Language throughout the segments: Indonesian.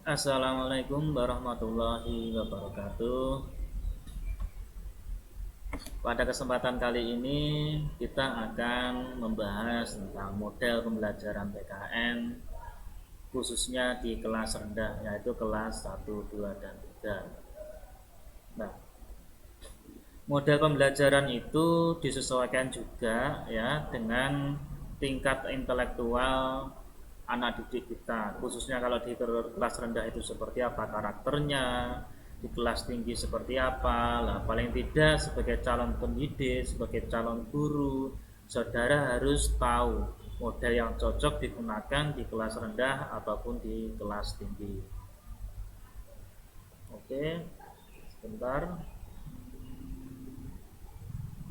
Assalamualaikum warahmatullahi wabarakatuh. Pada kesempatan kali ini kita akan membahas tentang model pembelajaran PKN khususnya di kelas rendah, yaitu kelas 1, 2, dan 3. Nah, model pembelajaran itu disesuaikan juga ya dengan tingkat intelektual anak didik kita, khususnya kalau di kelas rendah itu seperti apa karakternya, di kelas tinggi seperti apa lah. Paling tidak sebagai calon pendidik, sebagai calon guru, saudara harus tahu model yang cocok digunakan di kelas rendah ataupun di kelas tinggi. Oke, sebentar.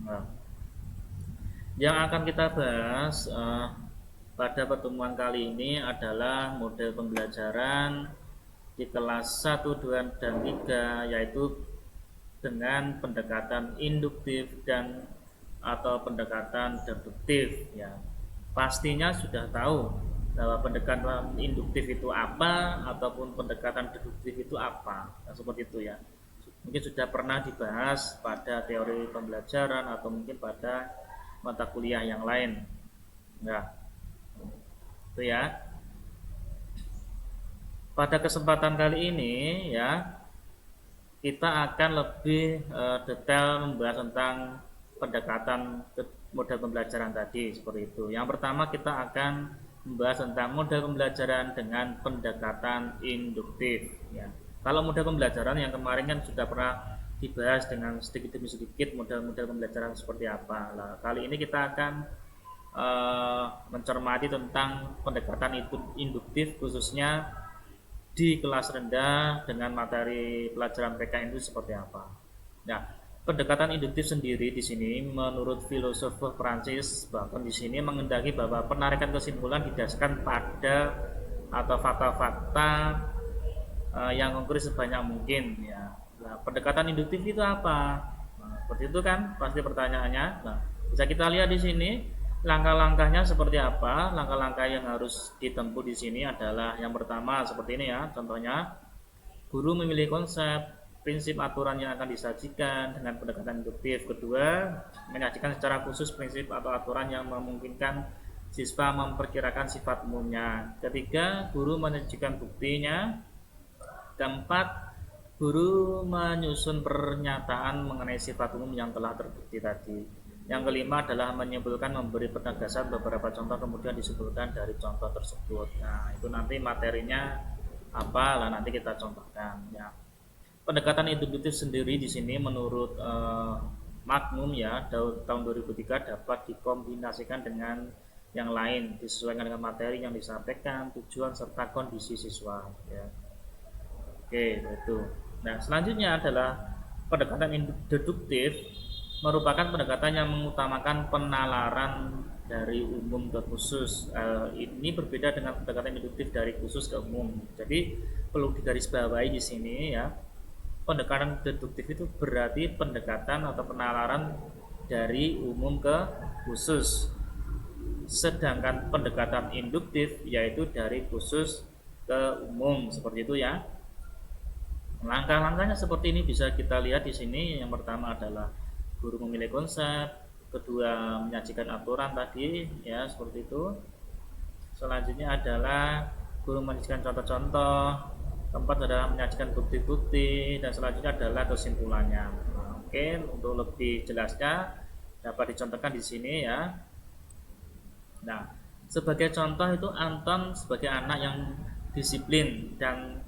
Nah, yang akan kita bahas pada pertemuan kali ini adalah model pembelajaran di kelas 1, 2, dan 3, yaitu dengan pendekatan induktif dan atau pendekatan deduktif ya. Pastinya sudah tahu bahwa pendekatan induktif itu apa ataupun pendekatan deduktif itu apa. Nah, seperti itu ya. Mungkin sudah pernah dibahas pada teori pembelajaran atau mungkin pada mata kuliah yang lain. Nah, itu ya. Pada kesempatan kali ini ya, kita akan lebih detail membahas tentang pendekatan model pembelajaran tadi seperti itu. Yang pertama kita akan membahas tentang model pembelajaran dengan pendekatan induktif ya. Kalau model pembelajaran yang kemarin kan sudah pernah dibahas dengan sedikit demi sedikit model-model pembelajaran seperti apa. Nah, kali ini kita akan mencermati tentang pendekatan induktif khususnya di kelas rendah dengan materi pelajaran PKN itu seperti apa. Nah, pendekatan induktif sendiri di sini menurut filosof Prancis bahkan di sini mengendaki bahwa penarikan kesimpulan didasarkan pada atau fakta-fakta yang konkret sebanyak mungkin ya. Nah, pendekatan induktif itu apa? Nah, seperti itu kan pasti pertanyaannya. Nah, bisa kita lihat di sini langkah-langkahnya seperti apa. Langkah-langkah yang harus ditempuh di sini adalah yang pertama seperti ini ya. Contohnya, guru memilih konsep, prinsip aturan yang akan disajikan dengan pendekatan induktif. Kedua, menyajikan secara khusus prinsip atau aturan yang memungkinkan siswa memperkirakan sifat umumnya. Ketiga, guru menyajikan buktinya. Keempat, guru menyusun pernyataan mengenai sifat umum yang telah terbukti tadi. Yang kelima adalah menyimpulkan memberi penegasan beberapa contoh kemudian disebutkan dari contoh tersebut. Nah, itu nanti materinya apa lah nanti kita contohkan ya. Pendekatan induktif sendiri di sini menurut Magnum ya tahun 2003 dapat dikombinasikan dengan yang lain disesuaikan dengan materi yang disampaikan, tujuan serta kondisi siswa ya. Oke, itu. Nah, selanjutnya adalah pendekatan deduktif merupakan pendekatan yang mengutamakan penalaran dari umum ke khusus. Ini berbeda dengan pendekatan induktif dari khusus ke umum. Jadi perlu digarisbawahi di sini ya. Pendekatan deduktif itu berarti pendekatan atau penalaran dari umum ke khusus. Sedangkan pendekatan induktif yaitu dari khusus ke umum seperti itu ya. Langkah-langkahnya seperti ini bisa kita lihat di sini. Yang pertama adalah guru memilih konsep, kedua menyajikan aturan tadi ya seperti itu. Selanjutnya adalah guru menyajikan contoh-contoh, keempat adalah menyajikan bukti-bukti, dan selanjutnya adalah kesimpulannya. Nah, oke, untuk lebih jelasnya dapat dicontohkan di sini ya. Nah, sebagai contoh itu Anton sebagai anak yang disiplin dan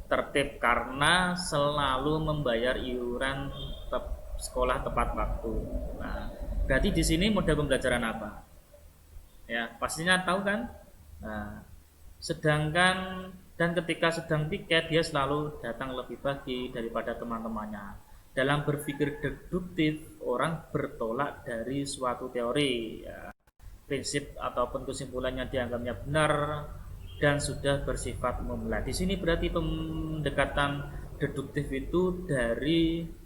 tertib karena selalu membayar iuran sekolah tepat waktu. Nah, berarti di sini model pembelajaran apa? Ya, pastinya tahu kan? Nah, sedangkan dan ketika sedang piket dia selalu datang lebih pagi daripada teman-temannya. Dalam berpikir deduktif, orang bertolak dari suatu teori, ya, prinsip ataupun kesimpulan yang dianggapnya benar dan sudah bersifat umum. Nah, di sini berarti pendekatan deduktif itu dari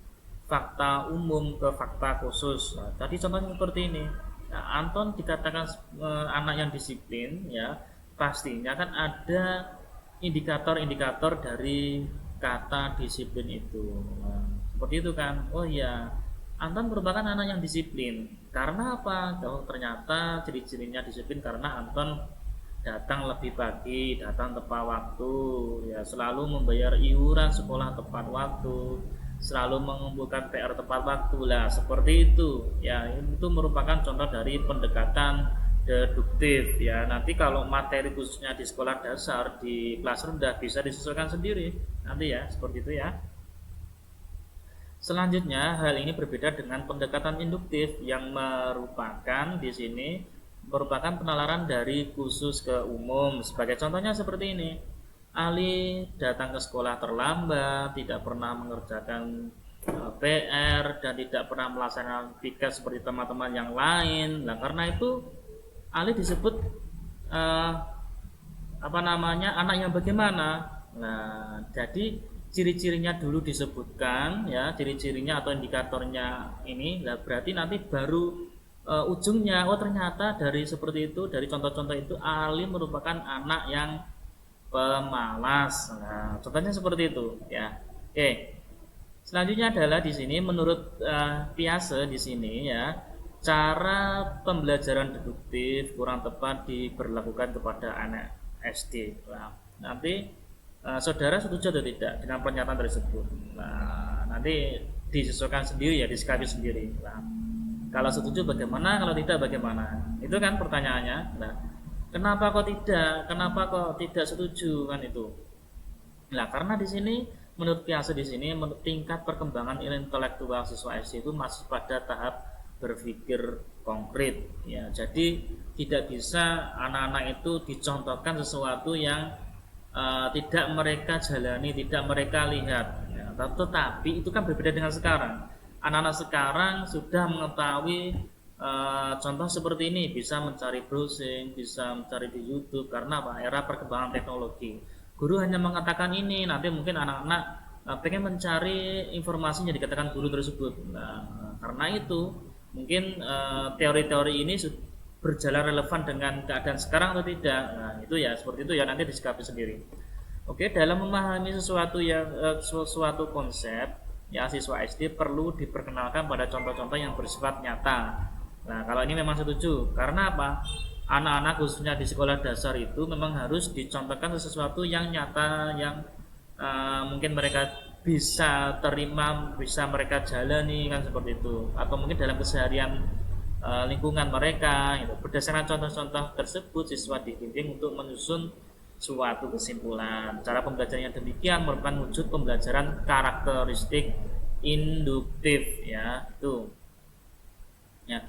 fakta umum ke fakta khusus. Nah, tadi contohnya seperti ini. Nah, Anton dikatakan anak yang disiplin, ya pastinya kan ada indikator-indikator dari kata disiplin itu. Nah, seperti itu kan. Oh iya, Anton merupakan anak yang disiplin. Karena apa? Oh, ternyata ciri-cirinya disiplin karena Anton datang lebih pagi, datang tepat waktu, ya selalu membayar iuran sekolah tepat waktu, selalu mengumpulkan PR tepat waktu lah, seperti itu. Ya, itu merupakan contoh dari pendekatan deduktif ya. Nanti kalau materi khususnya di sekolah dasar di kelas rendah bisa disesuaikan sendiri nanti ya, seperti itu ya. Selanjutnya, hal ini berbeda dengan pendekatan induktif yang merupakan di sini merupakan penalaran dari khusus ke umum. Sebagai contohnya seperti ini. Ali datang ke sekolah terlambat, tidak pernah mengerjakan PR dan tidak pernah melaksanakan piket seperti teman-teman yang lain. Nah, karena itu Ali disebut eh, apa namanya anak yang bagaimana. Nah, jadi ciri-cirinya dulu disebutkan ya, ciri-cirinya atau indikatornya ini. Nah, berarti nanti baru ujungnya, oh ternyata dari seperti itu, dari contoh-contoh itu Ali merupakan anak yang pemalas. Nah, contohnya seperti itu ya. Oke. Selanjutnya adalah di sini menurut Piase di sini ya, cara pembelajaran deduktif kurang tepat diberlakukan kepada anak SD. Nah, nanti saudara setuju atau tidak dengan pernyataan tersebut? Nah, nanti disesuaikan sendiri ya, disikapi sendiri. Nah, kalau setuju bagaimana, kalau tidak bagaimana? Itu kan pertanyaannya. Nah, kenapa kok tidak? Kenapa kok tidak setuju kan itu? Nah, karena di sini menurut Piase di sini tingkat perkembangan intelektual siswa SD itu masih pada tahap berpikir konkret ya. Jadi tidak bisa anak-anak itu dicontohkan sesuatu yang tidak mereka jalani, tidak mereka lihat ya. Tetapi itu kan berbeda dengan sekarang. Anak-anak sekarang sudah mengetahui contoh seperti ini, bisa mencari browsing, bisa mencari di YouTube karena apa? Era perkembangan teknologi. Guru hanya mengatakan ini, nanti mungkin anak-anak pengen mencari informasi yang dikatakan guru tersebut. Nah, karena itu mungkin teori-teori ini berjalan relevan dengan keadaan sekarang atau tidak. Nah, itu ya seperti itu ya, nanti disikapi sendiri. Oke, dalam memahami sesuatu konsep, ya siswa SD perlu diperkenalkan pada contoh-contoh yang bersifat nyata. Nah, kalau ini memang setuju. Karena apa? Anak-anak khususnya di sekolah dasar itu memang harus dicontohkan sesuatu yang nyata, yang mungkin mereka bisa terima, bisa mereka jalani kan seperti itu, atau mungkin dalam keseharian lingkungan mereka gitu. Berdasarkan contoh-contoh tersebut siswa dibimbing untuk menyusun suatu kesimpulan. Cara pembelajaran yang demikian merupakan wujud pembelajaran karakteristik induktif ya, itu ya.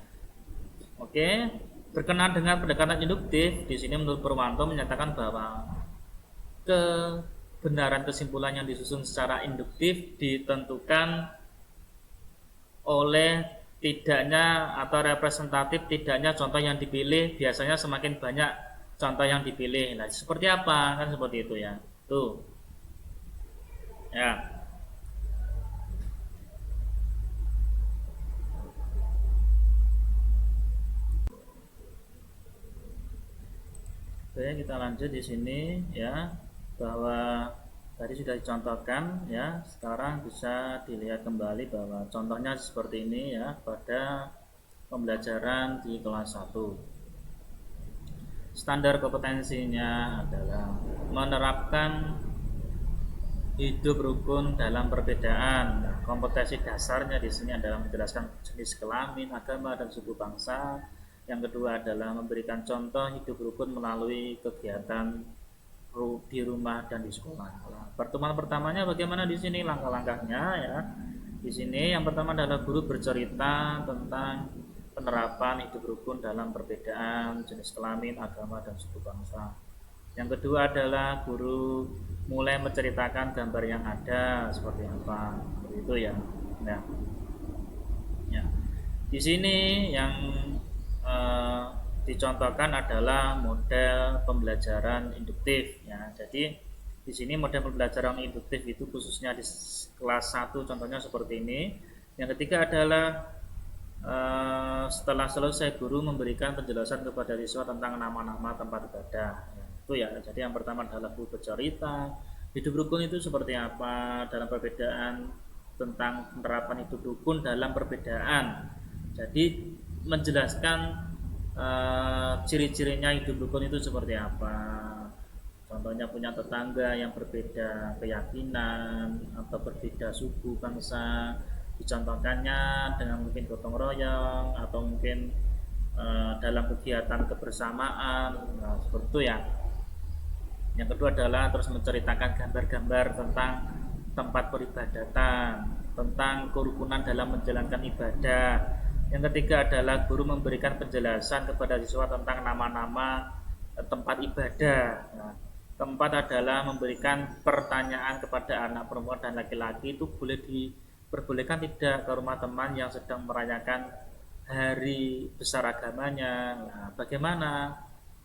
Oke. Berkenaan dengan pendekatan induktif, di sini menurut Purwanto menyatakan bahwa kebenaran kesimpulan yang disusun secara induktif ditentukan oleh tidaknya atau representatif tidaknya contoh yang dipilih. Biasanya semakin banyak contoh yang dipilih. Nah, seperti apa? Kan seperti itu ya. Tuh. Ya. Oke, kita lanjut di sini ya, bahwa tadi sudah dicontohkan ya, sekarang bisa dilihat kembali bahwa contohnya seperti ini ya pada pembelajaran di kelas 1. Standar kompetensinya adalah menerapkan hidup rukun dalam perbedaan. Nah, kompetensi dasarnya di sini adalah menjelaskan jenis kelamin, agama, dan suku bangsa. Yang kedua adalah memberikan contoh hidup rukun melalui kegiatan di rumah dan di sekolah. Nah, pertemuan pertamanya bagaimana di sini langkah-langkahnya ya. Di sini yang pertama adalah guru bercerita tentang penerapan hidup rukun dalam perbedaan jenis kelamin, agama, dan suku bangsa. Yang kedua adalah guru mulai menceritakan gambar yang ada seperti apa, seperti itu ya. Nah, ya. Di sini yang dicontohkan adalah model pembelajaran induktif ya. Jadi di sini model pembelajaran induktif itu khususnya di kelas 1 contohnya seperti ini. Yang ketiga adalah setelah selesai guru memberikan penjelasan kepada siswa tentang nama-nama tempat ibadah ya. itu ya. Jadi yang pertama adalah buku bercerita hidup rukun itu seperti apa dalam perbedaan, tentang penerapan hidup rukun dalam perbedaan. Jadi menjelaskan ciri-cirinya hidup rukun itu seperti apa. Contohnya punya tetangga yang berbeda keyakinan atau berbeda suku bangsa, dicontohkannya dengan mungkin gotong royong atau mungkin dalam kegiatan kebersamaan, nah, seperti itu ya. Yang kedua adalah terus menceritakan gambar-gambar tentang tempat peribadatan, tentang kerukunan dalam menjalankan ibadah. Yang ketiga adalah guru memberikan penjelasan kepada siswa tentang nama-nama tempat ibadah. Nah, keempat adalah memberikan pertanyaan kepada anak perempuan dan laki-laki, itu boleh diperbolehkan tidak ke rumah teman yang sedang merayakan hari besar agamanya. Nah, bagaimana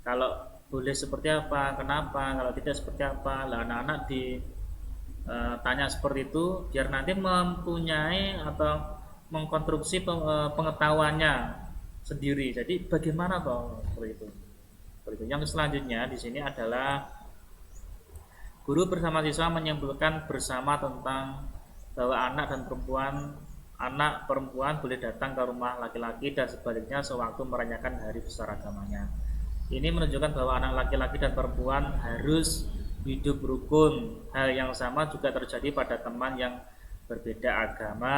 kalau boleh, seperti apa, kenapa, kalau tidak seperti apa. Lah anak-anak ditanya seperti itu biar nanti mempunyai atau mengkonstruksi pengetahuannya sendiri. Jadi bagaimana toh seperti itu. Seperti itu. Yang selanjutnya di sini adalah guru bersama siswa menyimpulkan bersama tentang bahwa anak perempuan boleh datang ke rumah laki-laki dan sebaliknya sewaktu merayakan hari besar agamanya. Ini menunjukkan bahwa anak laki-laki dan perempuan harus hidup rukun. Hal yang sama juga terjadi pada teman yang berbeda agama.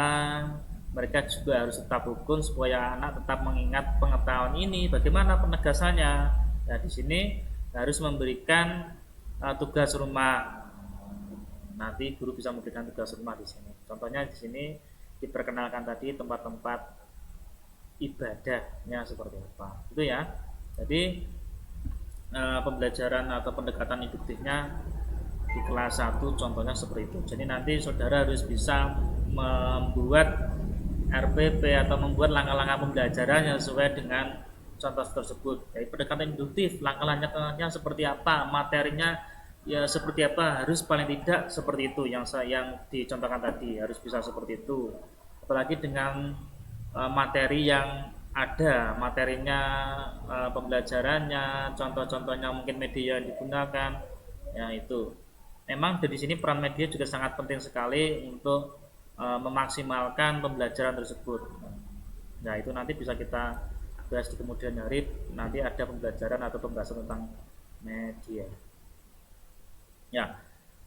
Mereka juga harus tetap rukun supaya anak tetap mengingat pengetahuan ini. Bagaimana penegasannya? Nah, di sini harus memberikan tugas rumah. Nanti guru bisa memberikan tugas rumah di sini. Contohnya di sini diperkenalkan tadi tempat-tempat ibadahnya seperti apa. Itu ya. Jadi pembelajaran atau pendekatan induktifnya di kelas 1 contohnya seperti itu. Jadi nanti saudara harus bisa membuat RPP atau membuat langkah-langkah pembelajaran yang sesuai dengan contoh tersebut. Jadi pendekatan induktif, langkah-langkahnya seperti apa, materinya ya seperti apa, harus paling tidak seperti itu yang dicontohkan tadi, harus bisa seperti itu. Apalagi dengan materi yang ada, materinya, pembelajarannya, contoh-contohnya, mungkin media yang digunakan, ya itu. Memang dari sini peran media juga sangat penting sekali untuk memaksimalkan pembelajaran tersebut. Nah itu nanti bisa kita bahas di kemudian hari. Nanti ada pembelajaran atau pembahasan tentang media. Ya,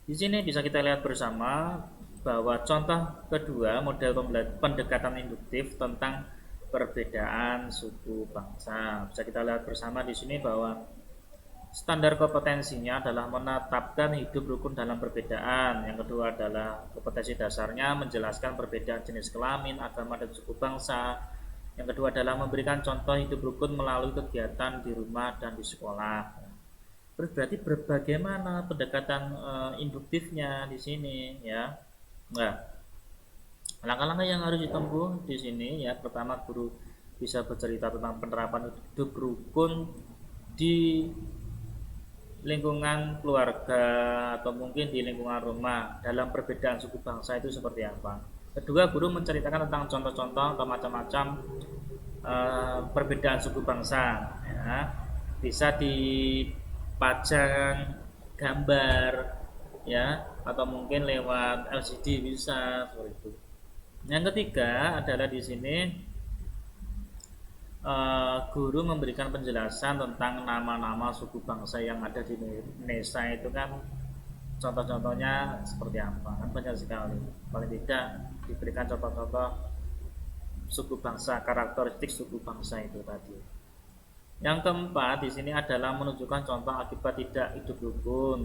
di sini bisa kita lihat bersama bahwa contoh kedua model pendekatan induktif tentang perbedaan suku bangsa. Bisa kita lihat bersama di sini bahwa standar kompetensinya adalah menetapkan hidup rukun dalam perbedaan. Yang kedua adalah kompetensi dasarnya menjelaskan perbedaan jenis kelamin, agama, dan suku bangsa. Yang kedua adalah memberikan contoh hidup rukun melalui kegiatan di rumah dan di sekolah. Terus berarti bagaimana pendekatan induktifnya di sini ya. Nah, langkah-langkah yang harus ditempuh di sini ya, pertama guru bisa bercerita tentang penerapan hidup rukun di lingkungan keluarga atau mungkin di lingkungan rumah dalam perbedaan suku bangsa itu seperti apa. Kedua, guru menceritakan tentang contoh-contoh atau macam-macam perbedaan suku bangsa ya. Bisa dipajang gambar ya, atau mungkin lewat LCD bisa seperti itu. Yang ketiga adalah di sini guru memberikan penjelasan tentang nama-nama suku bangsa yang ada di Indonesia itu kan contoh-contohnya seperti apa, kan banyak sekali. Paling tidak diberikan contoh-contoh suku bangsa, karakteristik suku bangsa itu tadi. Yang keempat di sini adalah menunjukkan contoh akibat tidak hidup rukun,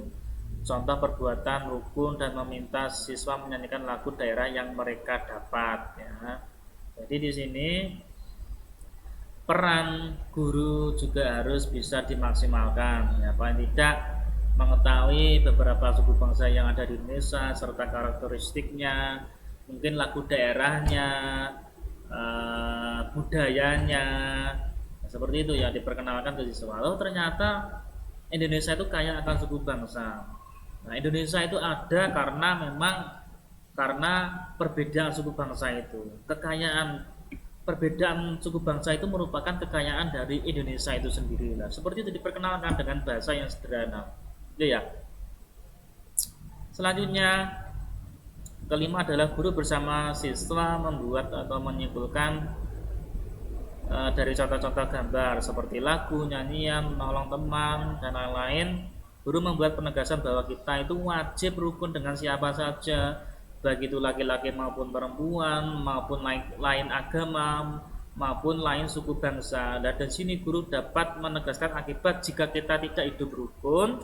contoh perbuatan rukun, dan meminta siswa menyanyikan lagu daerah yang mereka dapat ya. Jadi di sini peran guru juga harus bisa dimaksimalkan ya, paling tidak mengetahui beberapa suku bangsa yang ada di Indonesia serta karakteristiknya, mungkin lagu daerahnya, budayanya, seperti itu ya, diperkenalkan ke siswa. Lalu ternyata Indonesia itu kaya akan suku bangsa. Nah, Indonesia itu ada karena perbedaan suku bangsa itu, kekayaan perbedaan suku bangsa itu merupakan kekayaan dari Indonesia itu sendiri. Nah, seperti itu diperkenalkan dengan bahasa yang sederhana. Itu ya. Selanjutnya, kelima adalah guru bersama siswa membuat atau menyimpulkan dari contoh-contoh gambar seperti lagu, nyanyian, menolong teman, dan lain-lain. Guru membuat penegasan bahwa kita itu wajib rukun dengan siapa saja, baik itu laki-laki maupun perempuan, maupun lain agama, maupun lain suku bangsa. Dan di sini guru dapat menegaskan akibat jika kita tidak hidup rukun,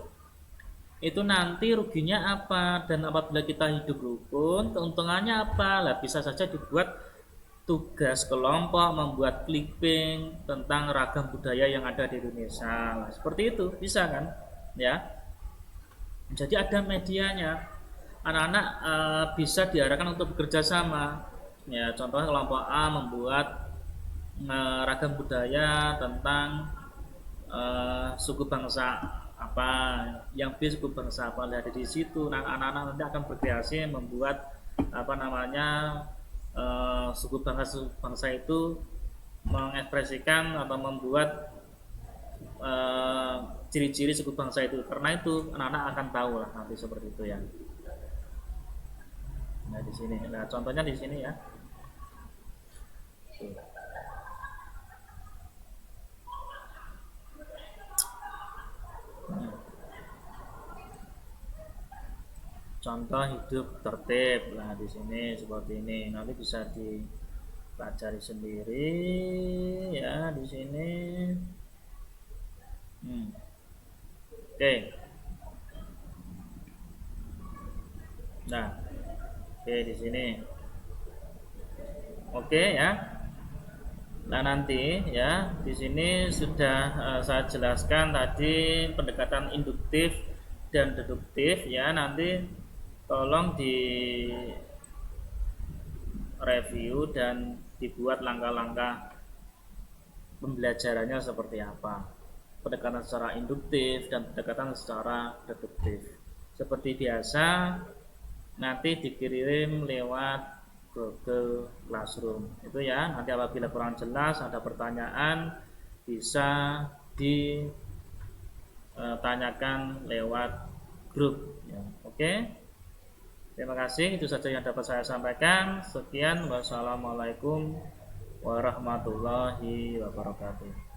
itu nanti ruginya apa, dan apabila kita hidup rukun, keuntungannya apa? Lah bisa saja dibuat tugas kelompok, membuat clipping tentang ragam budaya yang ada di Indonesia. Nah, seperti itu bisa kan? Ya. Jadi ada medianya. Anak-anak bisa diarahkan untuk bekerja sama. Ya, contohnya kelompok A membuat ragam budaya tentang suku bangsa apa, yang B suku bangsa apa. Nah, di situ anak-anak nanti akan berkreasi membuat apa namanya suku bangsa itu mengekspresikan atau membuat ciri-ciri suku bangsa itu. Karena itu anak-anak akan tahu lah nanti seperti itu ya. Nah di sini, nah contohnya di sini ya. Contoh hidup tertib. Nah di sini seperti ini. Nanti bisa dipelajari sendiri ya di sini. Oke. Nah, oke di sini. Oke ya. Nah nanti ya di sini sudah saya jelaskan tadi pendekatan induktif dan deduktif ya. Nanti tolong di review dan dibuat langkah-langkah pembelajarannya seperti apa. Pendekatan secara induktif dan pendekatan secara deduktif. Seperti biasa nanti dikirim lewat Google Classroom itu ya. Nanti apabila kurang jelas ada pertanyaan bisa ditanyakan lewat grup ya. Oke, terima kasih, itu saja yang dapat saya sampaikan. Sekian, wassalamualaikum warahmatullahi wabarakatuh.